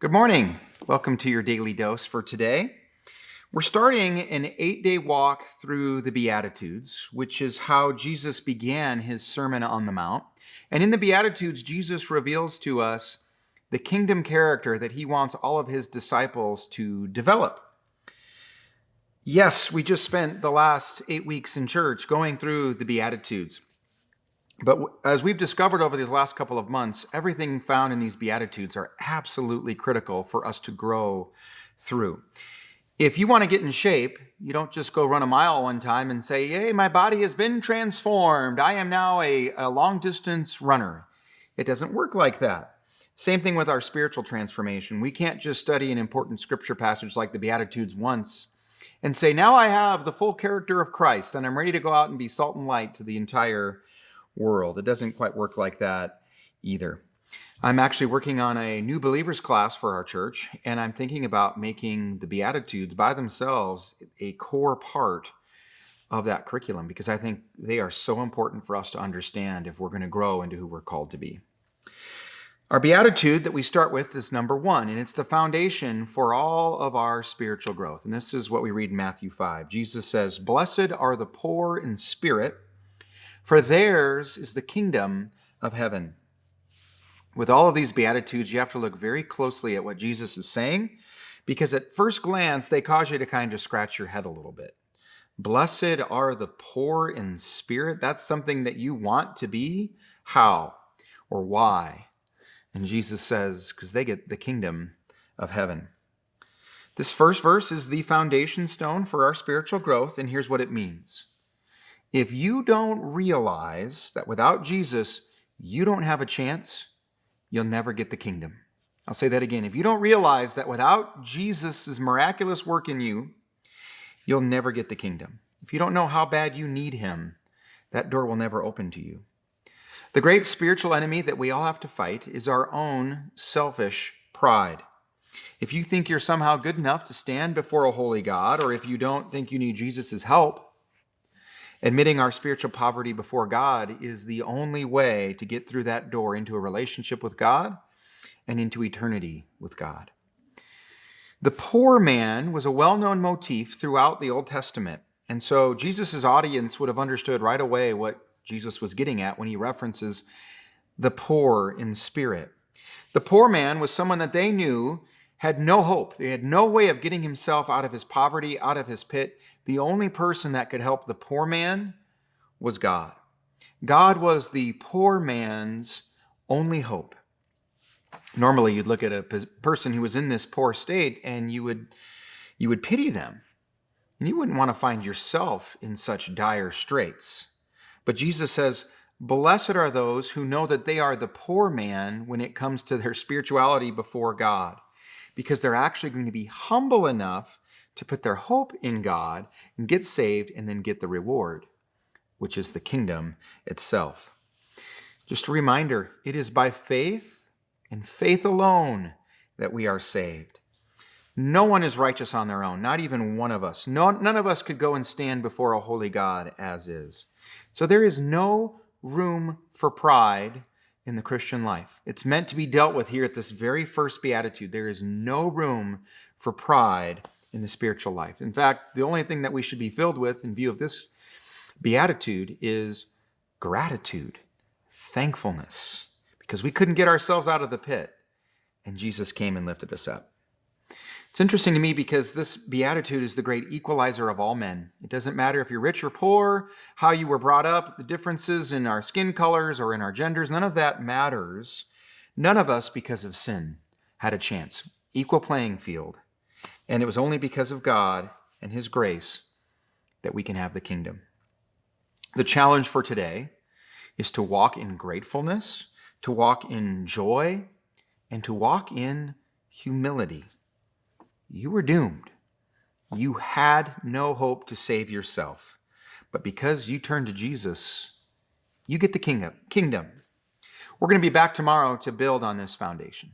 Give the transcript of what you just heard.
Good morning. Welcome to your daily dose for today. We're starting an 8-day walk through the Beatitudes, which is how Jesus began his Sermon on the Mount. And in the Beatitudes, Jesus reveals to us the kingdom character that he wants all of his disciples to develop. Yes, we just spent the last 8 weeks in church going through the Beatitudes. But as we've discovered over these last couple of months, everything found in these Beatitudes are absolutely critical for us to grow through. If you want to get in shape, you don't just go run a mile one time and say, hey, my body has been transformed. I am now a long-distance runner. It doesn't work like that. Same thing with our spiritual transformation. We can't just study an important scripture passage like the Beatitudes once and say, now I have the full character of Christ and I'm ready to go out and be salt and light to the entire world. It doesn't quite work like that either. I'm actually working on a new believers class for our church, and I'm thinking about making the Beatitudes by themselves a core part of that curriculum because I think they are so important for us to understand if we're going to grow into who we're called to be. Our Beatitude that we start with is number 1, and it's the foundation for all of our spiritual growth. And this is what we read in Matthew 5. Jesus says, "Blessed are the poor in spirit, for theirs is the kingdom of heaven." With all of these Beatitudes, you have to look very closely at what Jesus is saying, because at first glance, they cause you to kind of scratch your head a little bit. Blessed are the poor in spirit. That's something that you want to be. How or why? And Jesus says, because they get the kingdom of heaven. This first verse is the foundation stone for our spiritual growth, and here's what it means. If you don't realize that without Jesus, you don't have a chance, you'll never get the kingdom. I'll say that again. If you don't realize that without Jesus' miraculous work in you, you'll never get the kingdom. If you don't know how bad you need him, that door will never open to you. The great spiritual enemy that we all have to fight is our own selfish pride. If you think you're somehow good enough to stand before a holy God, or if you don't think you need Jesus' help, admitting our spiritual poverty before God is the only way to get through that door into a relationship with God and into eternity with God. The poor man was a well-known motif throughout the Old Testament, and so Jesus' audience would have understood right away what Jesus was getting at when he references the poor in spirit. The poor man was someone that they knew had no hope. They had no way of getting himself out of his poverty, out of his pit. The only person that could help the poor man was God. God was the poor man's only hope. Normally, you'd look at a person who was in this poor state and you would pity them. And you wouldn't want to find yourself in such dire straits. But Jesus says, blessed are those who know that they are the poor man when it comes to their spirituality before God, because they're actually going to be humble enough to put their hope in God and get saved and then get the reward, which is the kingdom itself. Just a reminder, it is by faith and faith alone that we are saved. No one is righteous on their own, not even one of us. None of us could go and stand before a holy God as is. So there is no room for pride in the Christian life. It's meant to be dealt with here at this very first beatitude. There is no room for pride in the spiritual life. In fact, the only thing that we should be filled with in view of this beatitude is gratitude, thankfulness, because we couldn't get ourselves out of the pit, and Jesus came and lifted us up. It's interesting to me because this beatitude is the great equalizer of all men. It doesn't matter if you're rich or poor, how you were brought up, the differences in our skin colors or in our genders, none of that matters. None of us, because of sin, had a chance. Equal playing field. And it was only because of God and his grace that we can have the kingdom. The challenge for today is to walk in gratefulness, to walk in joy, and to walk in humility. You were doomed. You had no hope to save yourself. But because you turned to Jesus, you get the kingdom. We're going to be back tomorrow to build on this foundation.